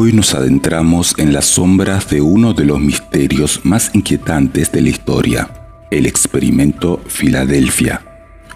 Hoy nos adentramos en las sombras de uno de los misterios más inquietantes de la historia, el experimento Filadelfia.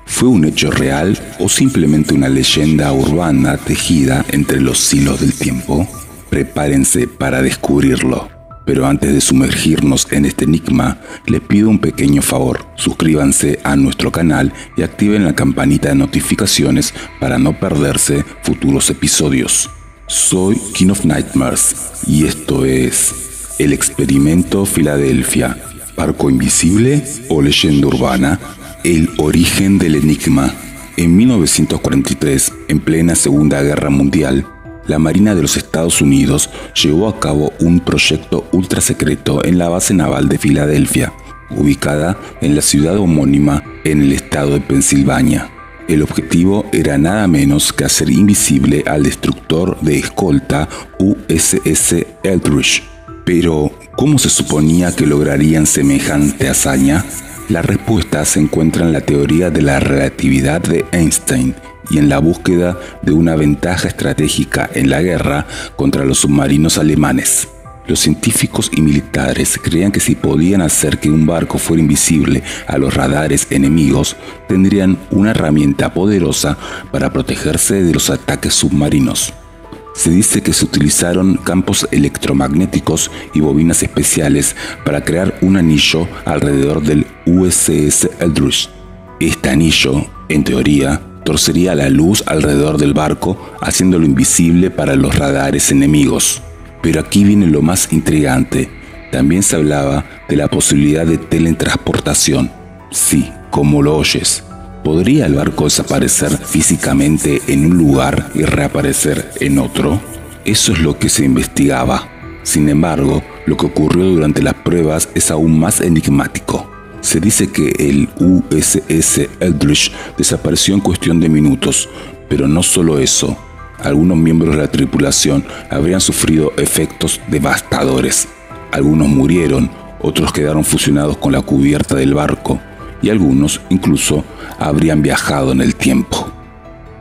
¿Fue un hecho real o simplemente una leyenda urbana tejida entre los hilos del tiempo? Prepárense para descubrirlo. Pero antes de sumergirnos en este enigma, les pido un pequeño favor. Suscríbanse a nuestro canal y activen la campanita de notificaciones para no perderse futuros episodios. Soy King of Nightmares y esto es el experimento Filadelfia. ¿Barco invisible o leyenda urbana? El origen del enigma. En 1943, en plena Segunda Guerra Mundial, la Marina de los Estados Unidos llevó a cabo un proyecto ultra secreto en la base naval de Filadelfia, ubicada en la ciudad homónima en el estado de Pensilvania. El objetivo era nada menos que hacer invisible al destructor de escolta USS Eldridge. Pero, ¿cómo se suponía que lograrían semejante hazaña? La respuesta se encuentra en la teoría de la relatividad de Einstein y en la búsqueda de una ventaja estratégica en la guerra contra los submarinos alemanes. Los científicos y militares creían que si podían hacer que un barco fuera invisible a los radares enemigos, tendrían una herramienta poderosa para protegerse de los ataques submarinos. Se dice que se utilizaron campos electromagnéticos y bobinas especiales para crear un anillo alrededor del USS Eldridge. Este anillo, en teoría, torcería la luz alrededor del barco, haciéndolo invisible para los radares enemigos. Pero aquí viene lo más intrigante. También se hablaba de la posibilidad de teletransportación. Sí, como lo oyes. ¿Podría el barco desaparecer físicamente en un lugar y reaparecer en otro? Eso es lo que se investigaba. Sin embargo, lo que ocurrió durante las pruebas es aún más enigmático. Se dice que el USS Eldridge desapareció en cuestión de minutos, pero no solo eso. Algunos miembros de la tripulación habrían sufrido efectos devastadores. Algunos murieron, otros quedaron fusionados con la cubierta del barco y algunos incluso habrían viajado en el tiempo.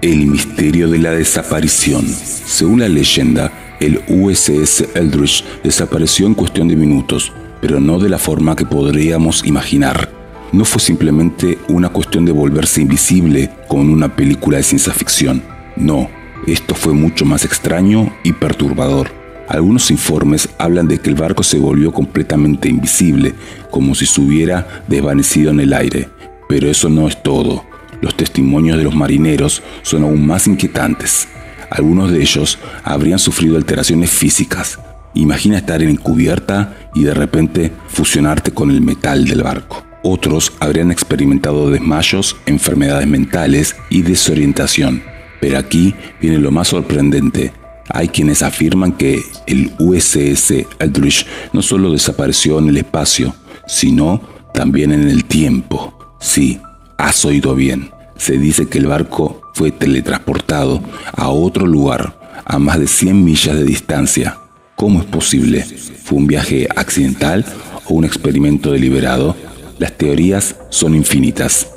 El misterio de la desaparición. Según la leyenda, el USS Eldridge desapareció en cuestión de minutos, pero no de la forma que podríamos imaginar. No fue simplemente una cuestión de volverse invisible como en una película de ciencia ficción. No. Esto fue mucho más extraño y perturbador. Algunos informes hablan de que el barco se volvió completamente invisible, como si se hubiera desvanecido en el aire. Pero eso no es todo. Los testimonios de los marineros son aún más inquietantes. Algunos de ellos habrían sufrido alteraciones físicas. Imagina estar en cubierta y de repente fusionarte con el metal del barco. Otros habrían experimentado desmayos, enfermedades mentales y desorientación. Pero aquí viene lo más sorprendente. Hay quienes afirman que el USS Eldridge no solo desapareció en el espacio, sino también en el tiempo. Sí, has oído bien. Se dice que el barco fue teletransportado a otro lugar, a más de 100 millas de distancia. ¿Cómo es posible? ¿Fue un viaje accidental o un experimento deliberado? Las teorías son infinitas.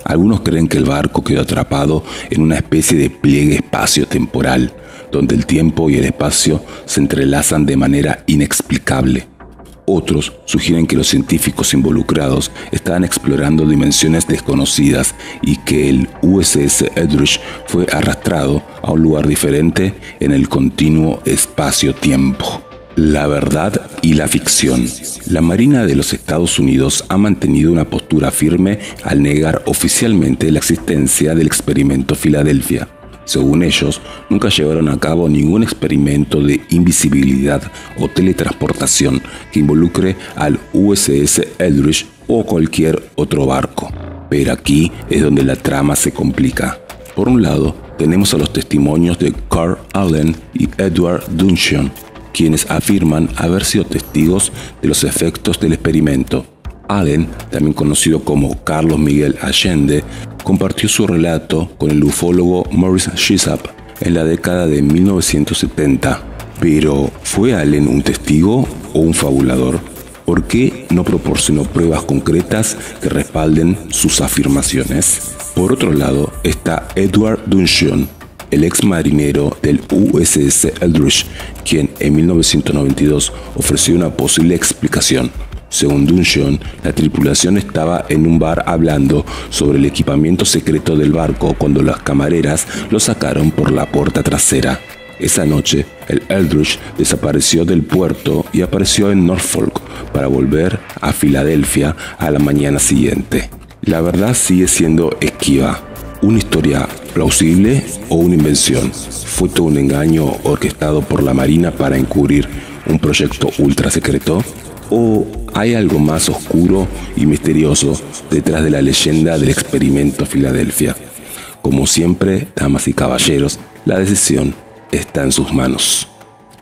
Algunos creen que el barco quedó atrapado en una especie de pliegue espacio-temporal, donde el tiempo y el espacio se entrelazan de manera inexplicable. Otros sugieren que los científicos involucrados estaban explorando dimensiones desconocidas y que el USS Eldridge fue arrastrado a un lugar diferente en el continuo espacio-tiempo. La verdad y la ficción. La Marina de los Estados Unidos ha mantenido una postura firme al negar oficialmente la existencia del experimento Filadelfia. Según ellos, nunca llevaron a cabo ningún experimento de invisibilidad o teletransportación que involucre al USS Eldridge o cualquier otro barco. Pero aquí es donde la trama se complica. Por un lado, tenemos a los testimonios de Carl Allen y Edward Duncan, quienes afirman haber sido testigos de los efectos del experimento. Allen, también conocido como Carlos Miguel Allende, compartió su relato con el ufólogo Maurice Shizap en la década de 1970. Pero, ¿fue Allen un testigo o un fabulador? ¿Por qué no proporcionó pruebas concretas que respalden sus afirmaciones? Por otro lado está Edward Duncan. el ex marinero del USS Eldridge, quien en 1992 ofreció una posible explicación. Según Dungeon, la tripulación estaba en un bar hablando sobre el equipamiento secreto del barco cuando las camareras lo sacaron por la puerta trasera. Esa noche, el Eldridge desapareció del puerto y apareció en Norfolk para volver a Filadelfia a la mañana siguiente. La verdad sigue siendo esquiva. ¿Una historia plausible o una invención? ¿Fue todo un engaño orquestado por la Marina para encubrir un proyecto ultra secreto? ¿O hay algo más oscuro y misterioso detrás de la leyenda del experimento Filadelfia? Como siempre, damas y caballeros, la decisión está en sus manos.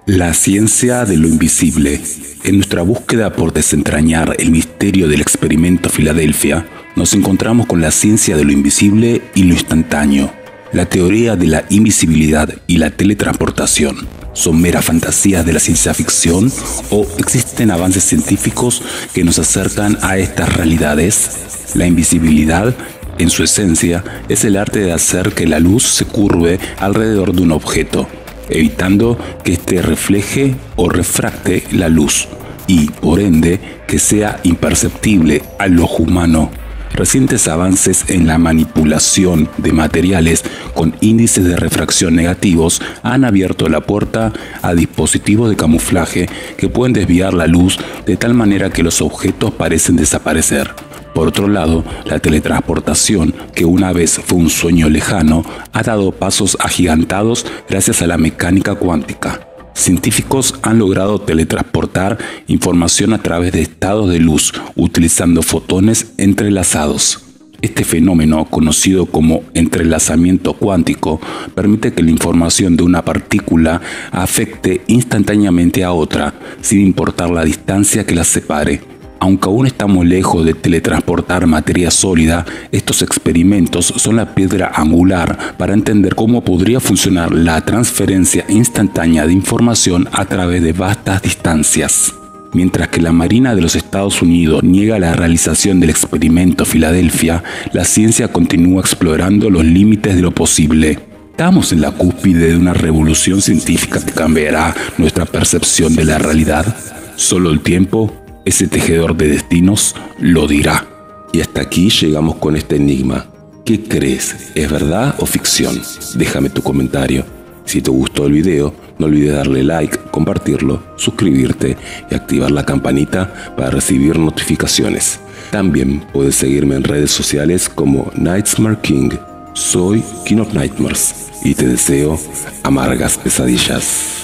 La ciencia de lo invisible. En nuestra búsqueda por desentrañar el misterio del experimento Filadelfia, nos encontramos con la ciencia de lo invisible y lo instantáneo. La teoría de la invisibilidad y la teletransportación ¿son meras fantasías de la ciencia ficción o existen avances científicos que nos acercan a estas realidades? La invisibilidad, en su esencia, es el arte de hacer que la luz se curve alrededor de un objeto, evitando que éste refleje o refracte la luz y, por ende, que sea imperceptible al ojo humano. Recientes avances en la manipulación de materiales con índices de refracción negativos han abierto la puerta a dispositivos de camuflaje que pueden desviar la luz de tal manera que los objetos parecen desaparecer. Por otro lado, la teletransportación, que una vez fue un sueño lejano, ha dado pasos agigantados gracias a la mecánica cuántica. Científicos han logrado teletransportar información a través de estados de luz utilizando fotones entrelazados. Este fenómeno, conocido como entrelazamiento cuántico, permite que la información de una partícula afecte instantáneamente a otra, sin importar la distancia que las separe. Aunque aún estamos lejos de teletransportar materia sólida, estos experimentos son la piedra angular para entender cómo podría funcionar la transferencia instantánea de información a través de vastas distancias. Mientras que la Marina de los Estados Unidos niega la realización del experimento Filadelfia, la ciencia continúa explorando los límites de lo posible. ¿Estamos en la cúspide de una revolución científica que cambiará nuestra percepción de la realidad? Solo el tiempo, ese tejedor de destinos, lo dirá. Y hasta aquí llegamos con este enigma. ¿Qué crees? ¿Es verdad o ficción? Déjame tu comentario. Si te gustó el video, no olvides darle like, compartirlo, suscribirte y activar la campanita para recibir notificaciones. También puedes seguirme en redes sociales como Nightmare King. Soy King of Nightmares y te deseo amargas pesadillas.